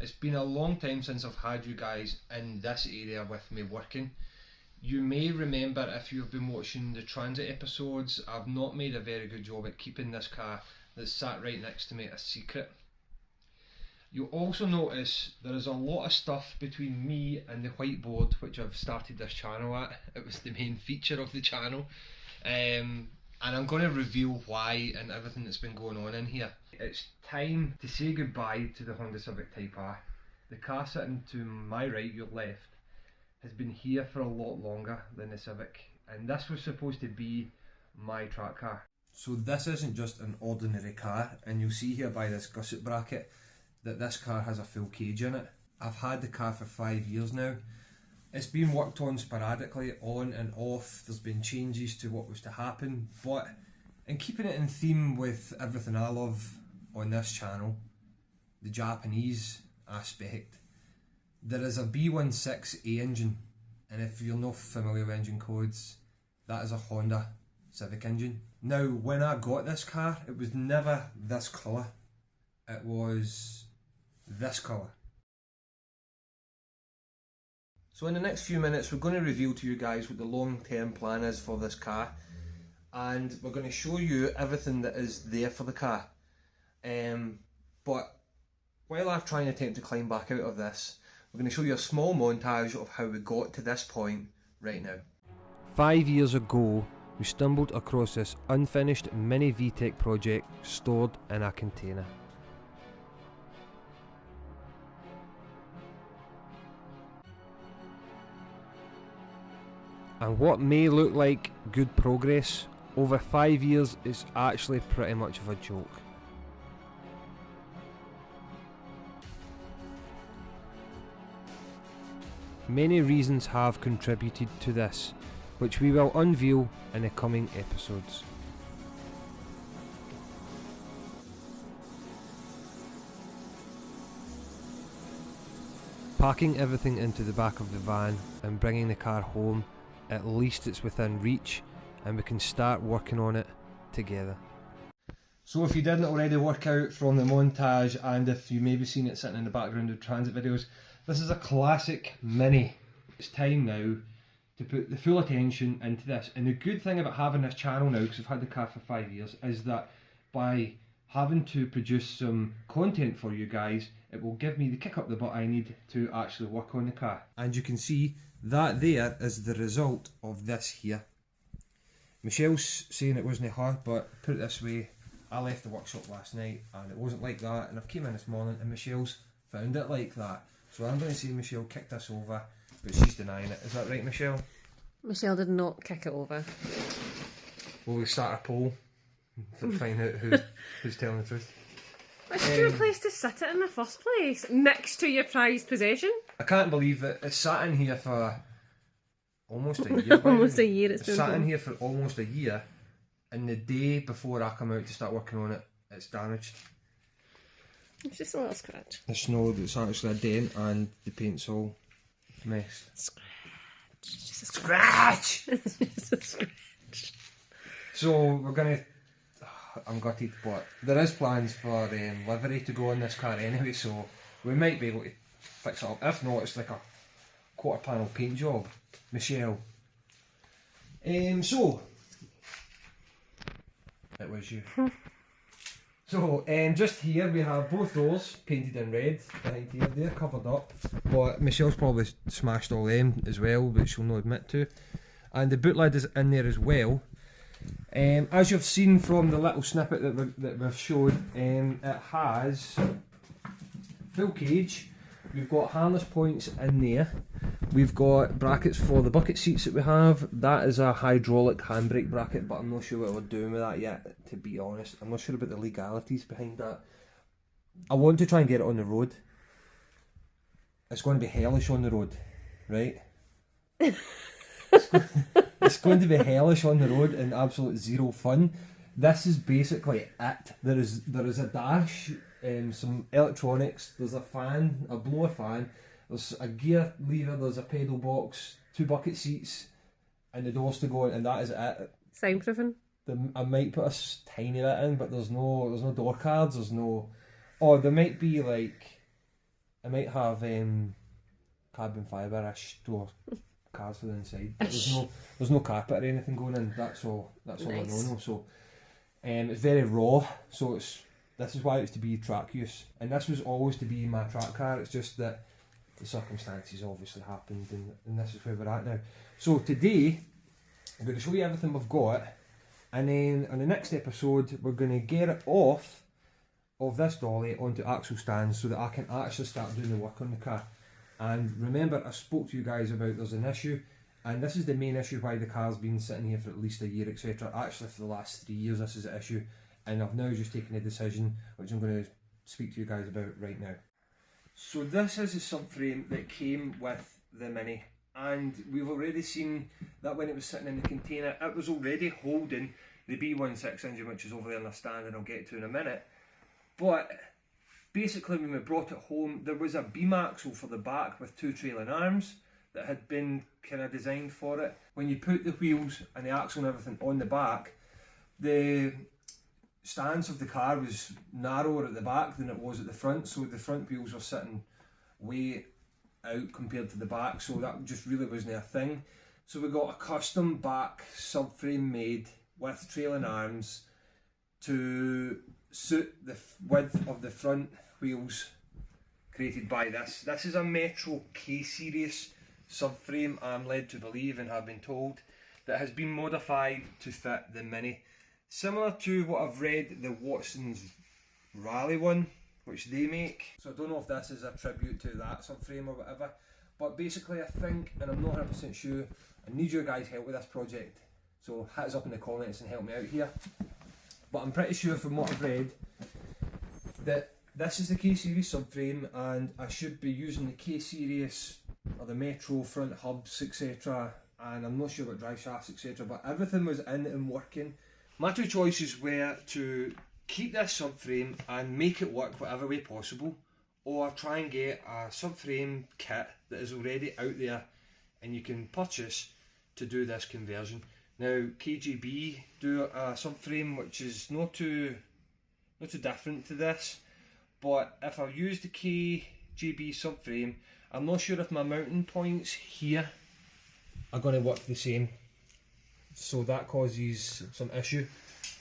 It's been a long time since I've had you guys in this area with me working. You may remember, if you've been watching the transit episodes, I've not made a very good job at keeping this car that's sat right next to me a secret. You'll also notice there is a lot of stuff between me and the whiteboard, which I've started this channel at. It was the main feature of the channel. And I'm going to reveal why and everything that's been going on in here. It's time to say goodbye to the Honda Civic Type R. The car sitting to my right, your left, has been here for a lot longer than the Civic, and this was supposed to be my track car. So this isn't just an ordinary car, and you'll see here by this gusset bracket that this car has a full cage in it. I've had the car for 5 years now. It's been worked on sporadically, on and off. There's been changes to what was to happen, but in keeping it in theme with everything I love on this channel, the Japanese aspect, there is a B16A engine, and if you're not familiar with engine codes, that is a Honda Civic engine. Now, when I got this car, it was never this colour, it was this colour. So in the next few minutes we're going to reveal to you guys what the long-term plan is for this car, and we're going to show you everything that is there for the car. But while I try and attempt to climb back out of this, we're going to show you a small montage of how we got to this point right now. 5 years ago, we stumbled across this unfinished mini VTEC project stored in a container. And what may look like good progress, over 5 years is actually pretty much of a joke. Many reasons have contributed to this, which we will unveil in the coming episodes. Packing everything into the back of the van and bringing the car home, at least it's within reach and we can start working on it together. So if you didn't already work out from the montage, and if you maybe seen it sitting in the background of transit videos, this is a classic Mini. It's time now to put the full attention into this. And the good thing about having this channel now, because I've had the car for 5 years, is that by having to produce some content for you guys, it will give me the kick up the butt I need to actually work on the car. And you can see that there is the result of this here. Michelle's saying it wasn't her, but put it this way, I left the workshop last night and it wasn't like that, and I've came in this morning and Michelle's found it like that. So I'm going to say Michelle kicked this over, but she's denying it. Is that right, Michelle? Michelle did not kick it over. Will we start a poll to find out who's telling the truth? It's a good place to sit it in the first place, next to your prized possession. I can't believe that it's sat in here for almost a year. Almost a year It's sat in here for almost a year, and the day before I come out to start working on it, it's damaged. It's just a little scratch. It's no, it's actually a dent and the paint's all messed. Scratch. It's just a Scratch! It's just a scratch. So we're gonna, I'm gutted, but there is plans for livery to go on this car anyway, so we might be able to fix it up. If not, it's like a quarter panel paint job. Michelle. So it was you. So just here we have both doors painted in red behind here. They're covered up, but Michelle's probably smashed all them as well, but she'll not admit to. And the boot lid is in there as well. As you've seen from the little snippet that we've showed, it has full cage. We've got harness points in there. We've got brackets for the bucket seats that we have. That is a hydraulic handbrake bracket, but I'm not sure what we're doing with that yet, to be honest. I'm not sure about the legalities behind that. I want to try and get it on the road. It's going to be hellish on the road, right? It's going to be hellish on the road and absolute zero fun. This is basically it. There is a dash, some electronics, there's a fan, a blower fan, there's a gear lever, there's a pedal box, 2 bucket seats, and the doors to go in, and that is it. Soundproofing? I might put a tiny bit in, but there's no door cards, there's no... Oh, there might be like I might have carbon fibre-ish door cars for the inside. But there's no carpet or anything going in. That's all I know. So it's very raw. So this is why it's to be track use, and this was always to be my track car. It's just that the circumstances obviously happened, and this is where we're at now. So today I'm going to show you everything we've got, and then on the next episode we're going to get it off of this dolly onto axle stands so that I can actually start doing the work on the car. And remember, I spoke to you guys about there's an issue, and this is the main issue why the car's been sitting here for at least a year, etc. Actually for the last 3 years this is the issue, and I've now just taken a decision which I'm going to speak to you guys about right now. So this is a subframe that came with the Mini, and we've already seen that when it was sitting in the container it was already holding the B16 engine, which is over there on the stand and I'll get to in a minute. But basically when we brought it home there was a beam axle for the back with 2 trailing arms that had been kind of designed for it. When you put the wheels and the axle and everything on the back, the stance of the car was narrower at the back than it was at the front, so the front wheels were sitting way out compared to the back, so that just really wasn't a thing. So we got a custom back subframe made with trailing arms to suit the width of the front wheels created by this. This is a Metro K-Series subframe, I'm led to believe and have been told, that has been modified to fit the Mini. Similar to what I've read the Watson's Rally one, which they make. So I don't know if this is a tribute to that subframe or whatever, but basically I think, and I'm not 100% sure, I need your guys' help with this project. So hit us up in the comments and help me out here. But I'm pretty sure from what I've read that this is the K-Series subframe, and I should be using the K-Series or the Metro front hubs, etc. And I'm not sure what drive shafts, etc. But everything was in and working. My two choices were to keep this subframe and make it work whatever way possible, or try and get a subframe kit that is already out there and you can purchase to do this conversion. Now KGB do a subframe which is not too different to this, but if I use the KGB subframe, I'm not sure if my mounting points here are going to work the same, so that causes some issue.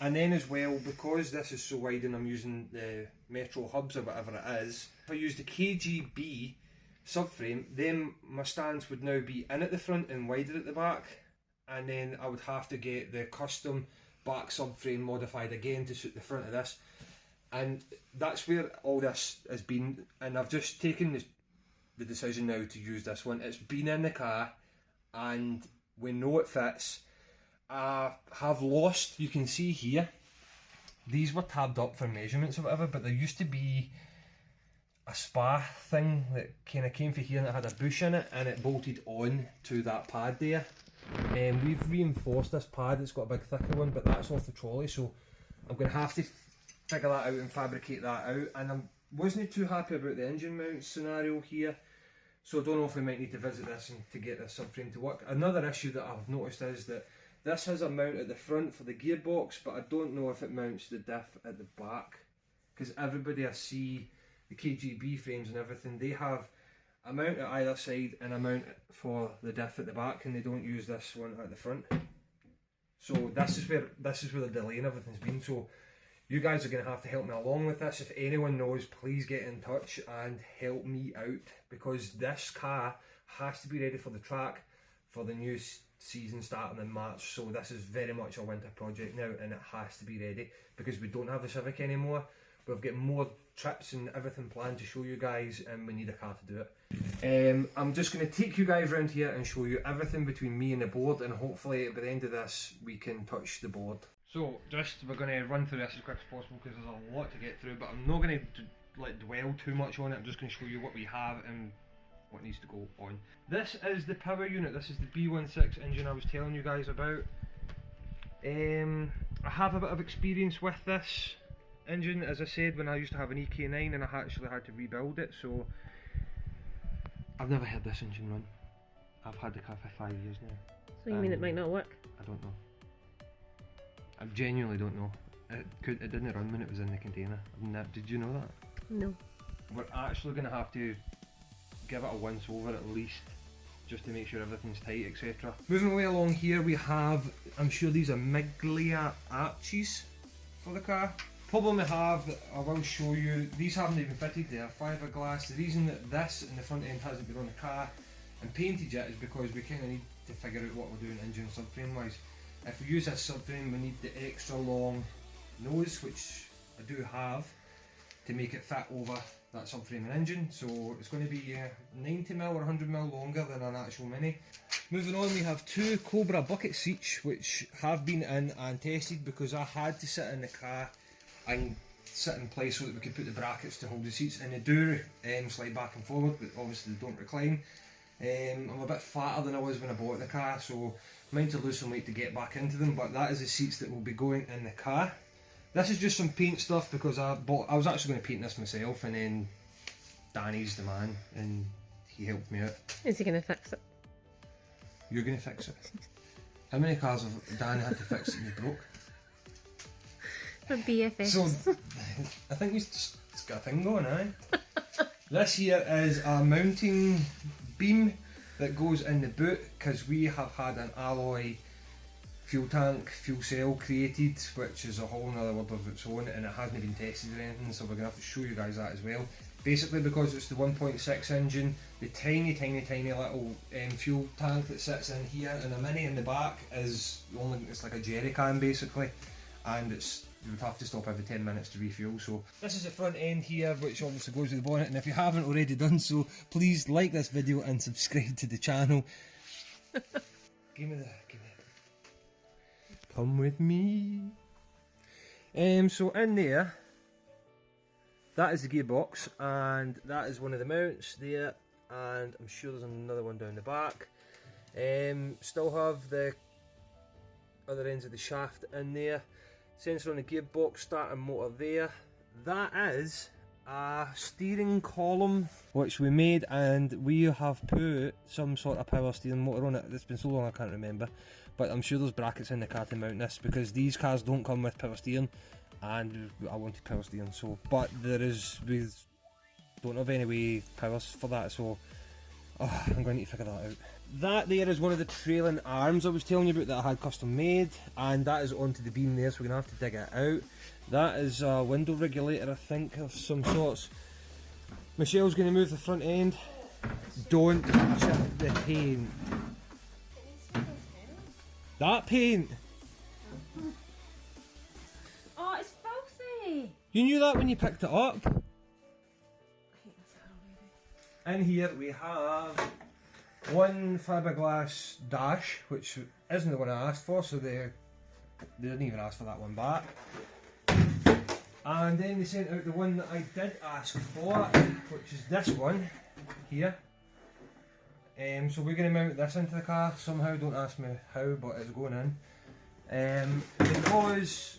And then as well, because this is so wide and I'm using the Metro hubs or whatever it is, if I use the KGB subframe, then my stands would now be in at the front and wider at the back, and then I would have to get the custom back subframe modified again to suit the front of this. And that's where all this has been, and I've just taken the decision now to use this one. It's been in the car and we know it fits. I have lost, you can see here, these were tabbed up for measurements or whatever, but there used to be a spar thing that kind of came from here and it had a bush in it and it bolted on to that pad there. And we've reinforced this pad, it's got a big thicker one, but that's off the trolley, so I'm going to have to figure that out and fabricate that out. And I wasn't too happy about the engine mount scenario here, so I don't know if we might need to visit this and to get this subframe to work. Another issue that I've noticed is that this has a mount at the front for the gearbox, but I don't know if it mounts the diff at the back, because everybody I see, the KGB frames and everything, they have a mount at either side and a mount for the diff at the back, and they don't use this one at the front. So this is where the delay and everything's been. So you guys are going to have to help me along with this. If anyone knows, please get in touch and help me out, because this car has to be ready for the track for the new season starting in March. So this is very much a winter project now, and it has to be ready because we don't have the Civic anymore. We've got more trips and everything planned to show you guys, and we need a car to do it. I'm just going to take you guys around here and show you everything between me and the board, and hopefully by the end of this we can touch the board. So we're going to run through this as quick as possible because there's a lot to get through, but I'm not going to dwell too much on it. I'm just going to show you what we have and what needs to go on. This is the power unit. This is the B16 engine I was telling you guys about. I have a bit of experience with this engine, as I said, when I used to have an EK9 and I actually had to rebuild it, so I've never had this engine run. I've had the car for 5 years now. So you mean it might not work? I don't know. I genuinely don't know. It didn't run when it was in the container. Did you know that? No. We're actually going to have to give it a once over at least, just to make sure everything's tight, etc. Moving away along here, we have, I'm sure these are Miglia arches for the car. Problem I have that I will show you, these haven't even fitted, they are fiberglass. The reason that this in the front end hasn't been on the car and painted yet is because we kind of need to figure out what we're doing engine subframe wise. If we use this subframe, we need the extra long nose, which I do have, to make it fit over that subframe and engine. So it's going to be 90mm or 100mm longer than an actual Mini. Moving on, we have two Cobra bucket seats which have been in and tested because I had to sit in the car and sit in place so that we could put the brackets to hold the seats, and they do slide back and forward, but obviously they don't recline. I'm a bit fatter than I was when I bought the car, so I mind to lose some weight to get back into them, but that is the seats that will be going in the car. This is just some paint stuff because I was actually going to paint this myself, and then Danny's the man and he helped me out. Is he going to fix it? You're going to fix it? How many cars have Danny had to fix that you broke? For BFS. So, I think he's got a thing going, eh? This here is a mounting beam that goes in the boot because we have had an alloy fuel tank, fuel cell created, which is a whole other world of its own, and it hasn't been tested or anything, so we're going to have to show you guys that as well. Basically, because it's the 1.6 engine, the tiny little fuel tank that sits in here, and a Mini in the back is only, it's like a jerry can basically, and you would have to stop every 10 minutes to refuel. So this is the front end here, which obviously goes with the bonnet, and if you haven't already done so, please like this video and subscribe to the channel. Give me. Come with me. So in there, that is the gearbox, and that is one of the mounts there, and I'm sure there's another one down the back. Still have the other ends of the shaft in there. Sensor on the gearbox, starting motor there. That is a steering column which we made, and we have put some sort of power steering motor on it. It's been so long I can't remember, but I'm sure there's brackets in the car to mount this because these cars don't come with power steering, and I wanted power steering. So, but we don't have any way powers for that, so I'm going to need to figure that out. That there is one of the trailing arms I was telling you about that I had custom made, and that is onto the beam there, so we're going to have to dig it out. That is a window regulator, I think, of some sorts. Michelle's going to move the front end. Don't chip the paint. That paint! Oh, it's filthy! You knew that when you picked it up? In here we have one fiberglass dash, which isn't the one I asked for, so they didn't even ask for that one back. And then they sent out the one that I did ask for, which is this one here. So we're going to mount this into the car somehow, don't ask me how, but it's going in. Because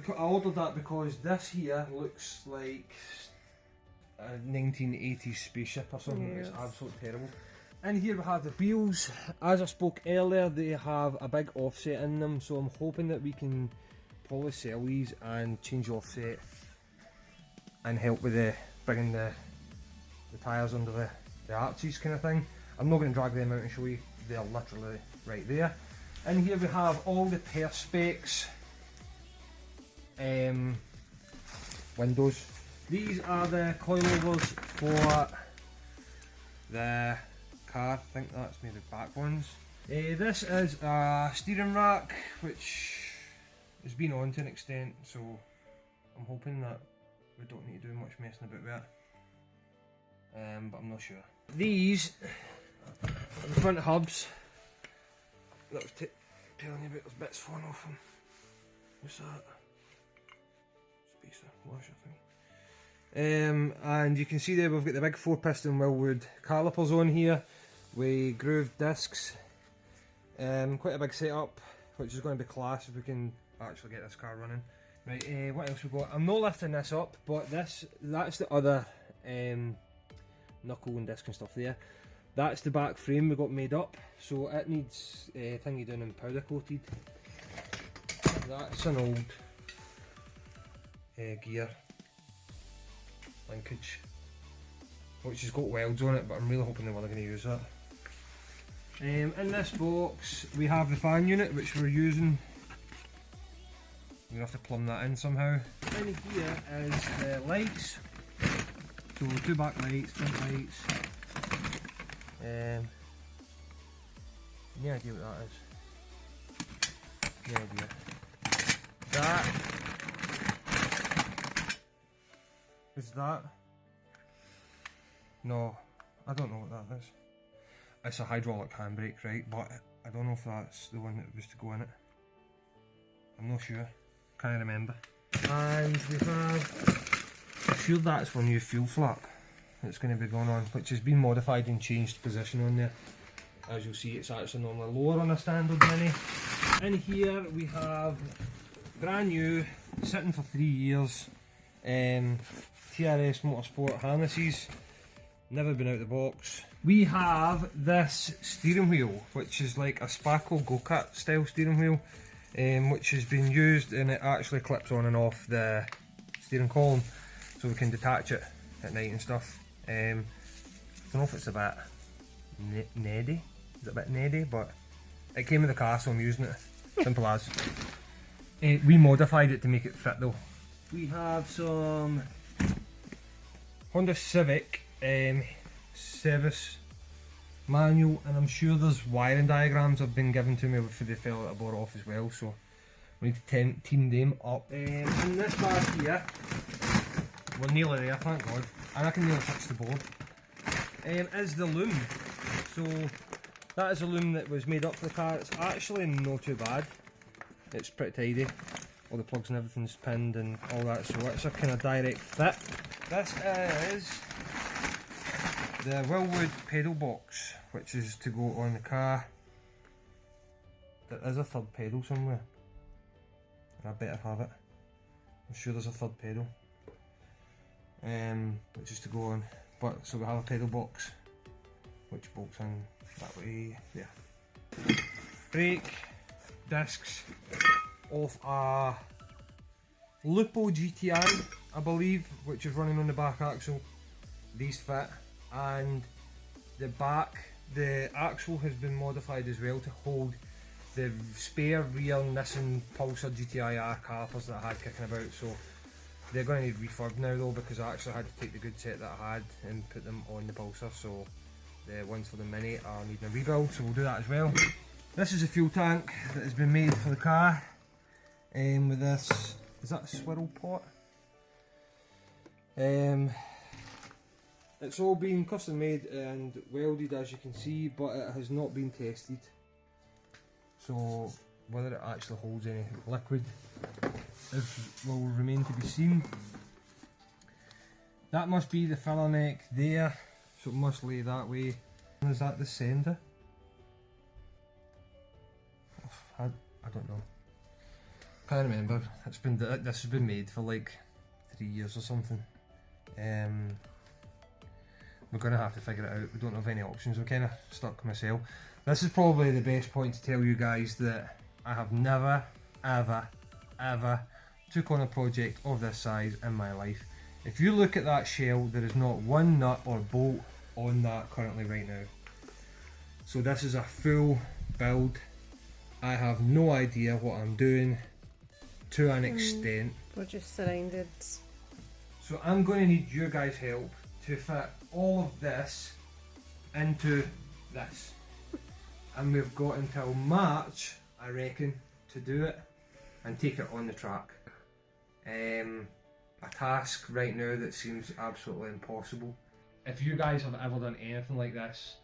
I ordered that because this here looks like a 1980s spaceship or something. Yes. It's absolutely terrible. And here we have the wheels. As I spoke earlier, they have a big offset in them, so I'm hoping that we can probably sell these and change the offset and help with bringing the tyres under the arches kind of thing. I'm not going to drag them out and show you, they're literally right there. And here we have all the perspex windows. These are the coilovers for the car. I think that's maybe the back ones. This is a steering rack which has been on to an extent, so I'm hoping that we don't need to do much messing about with it. But I'm not sure. These are the front hubs that I was telling you about. There's bits falling off them. What's that? Spacer washer thing. And you can see there we've got the big 4-piston Wilwood calipers on here with grooved discs. Quite a big setup, which is going to be class if we can actually get this car running. Right, what else we got? I'm not lifting this up, but that's the other knuckle and disc and stuff there. That's the back frame we got made up, so it needs thingy done and powder coated. That's an old gear linkage. which has got welds on it, but I'm really hoping they weren't going to use that. In this box we have the fan unit, which we're using. We're going to have to plumb that in somehow. In here is the lights. So 2 back lights, front lights. No idea what that is. No idea. That is that. No, I don't know what that is. It's a hydraulic handbrake, right? But I don't know if that's the one that was to go in it. I'm not sure. Can't remember. And we have, I'm sure that's for new fuel flap that's going to be going on, which has been modified and changed position on there. As you'll see, it's actually normally lower on a standard Mini. In here we have brand new, sitting for 3 years, TRS Motorsport harnesses, never been out of the box. We have this steering wheel, which is like a Spackle go-kart style steering wheel, which has been used, and it actually clips on and off the steering column, so we can detach it at night and stuff. I don't know if it's a bit neddy. Is it a bit neddy? But it came with the car, so I'm using it. Simple as. We modified it to make it fit though. We have some Honda Civic service manual, and I'm sure there's wiring diagrams have been given to me for the fella that I bought it off as well, so we need to team them up. In this bag here, we're nearly there, thank God, and I can nearly touch the board, is the loom. So that is a loom that was made up for the car. It's actually not too bad. It's pretty tidy. All the plugs and everything's pinned and all that, so it's a kind of direct fit. This is the Wilwood pedal box, which is to go on the car. There is a third pedal somewhere, and I better have it. I'm sure there's a third pedal, which is to go on. But so we have a pedal box, which bolts in that way. There. Brake discs of a Lupo GTI, I believe, which is running on the back axle. These fit, and the axle has been modified as well to hold the spare rear Nissan Pulsar GTI-R calipers that I had kicking about. So they're going to need refurb now though, because I actually had to take the good set that I had and put them on the Pulsar, so the ones for the Mini are needing a rebuild, so we'll do that as well. This is a fuel tank that has been made for the car, with this, is that a swirl pot? It's all been custom made and welded, as you can see, but it has not been tested, so whether it actually holds any liquid will remain to be seen. That must be the filler neck there, so it must lay that way. Is that the sender? I don't know. Can't remember. This has been made for like 3 years or something. We're going to have to figure it out. We don't have any options. We're kind of stuck myself. This is probably the best point to tell you guys that I have never, ever took on a project of this size in my life. If you look at that shell, there is not one nut or bolt on that currently right now. So this is a full build. I have no idea what I'm doing to an extent. We're just surrounded. So I'm going to need your guys' help to fit all of this into this. And we've got until March, I reckon, to do it and take it on the track. A task right now that seems absolutely impossible. If you guys have ever done anything like this,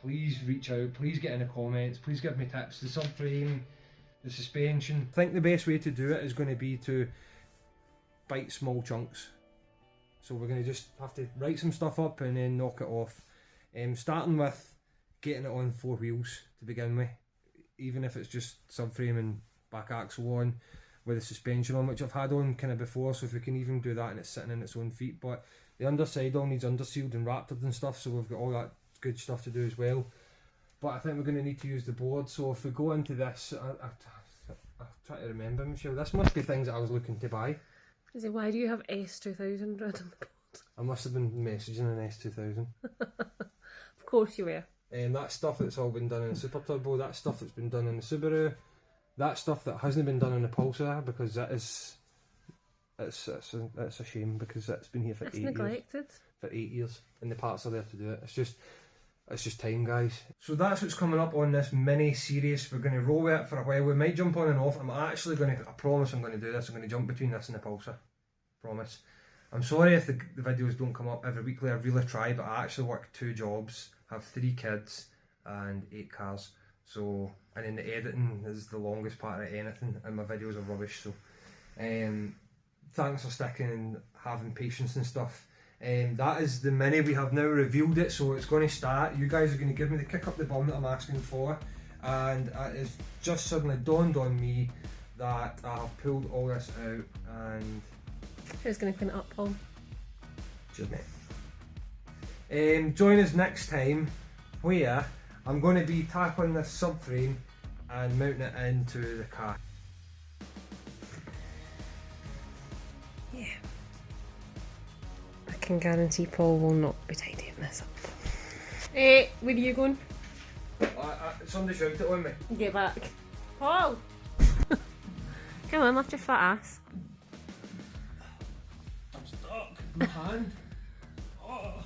please reach out, please get in the comments, please give me tips. The subframe, the suspension. I think the best way to do it is going to be to bite small chunks. So we're going to just have to write some stuff up and then knock it off. Starting with getting it on 4 wheels to begin with, even if it's just subframe and back axle on with the suspension on, which I've had on kind of before, so if we can even do that and it's sitting in its own feet. But the underside all needs undersealed and raptored and stuff, so we've got all that good stuff to do as well. But I think we're going to need to use the board, so if we go into this, I try to remember, Michelle, this must be things that I was looking to buy. Is it, why do you have S2000 written on the board? I must have been messaging an S2000. Of course you were. That stuff that's all been done in the Super Turbo, that stuff that's been done in the Subaru, that stuff that hasn't been done in the Pulsar, because that is... It's a shame, because it's been here for 8 years. It's neglected. For 8 years, and the parts are there to do it. It's just time, guys. So that's what's coming up on this mini series. We're going to roll with it for a while. We might jump on and off. I promise I'm going to do this. I'm going to jump between this and the Pulsar. Promise. I'm sorry if the videos don't come up every weekly. I really try, but I actually work 2 jobs, have 3 kids and 8 cars. So, and then the editing is the longest part of anything, and my videos are rubbish. So, thanks for sticking and having patience and stuff. That is the Mini. We have now revealed it, so it's going to start. You guys are going to give me the kick up the bum that I'm asking for, and it has just suddenly dawned on me that I have pulled all this out. And who's going to clean it up, Paul? Just me. Join us next time, where I'm going to be tackling this subframe and mounting it into the car. Yeah. I can guarantee Paul will not be tidying this up. Hey, where are you going? Somebody shouted on me. Get back. Paul! Come on, lift your fat ass. I'm stuck. My hand. Oh.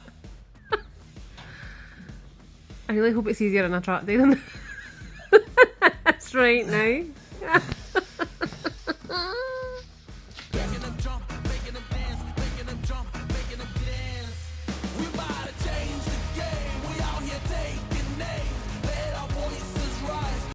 I really hope it's easier on a track day than it's right now.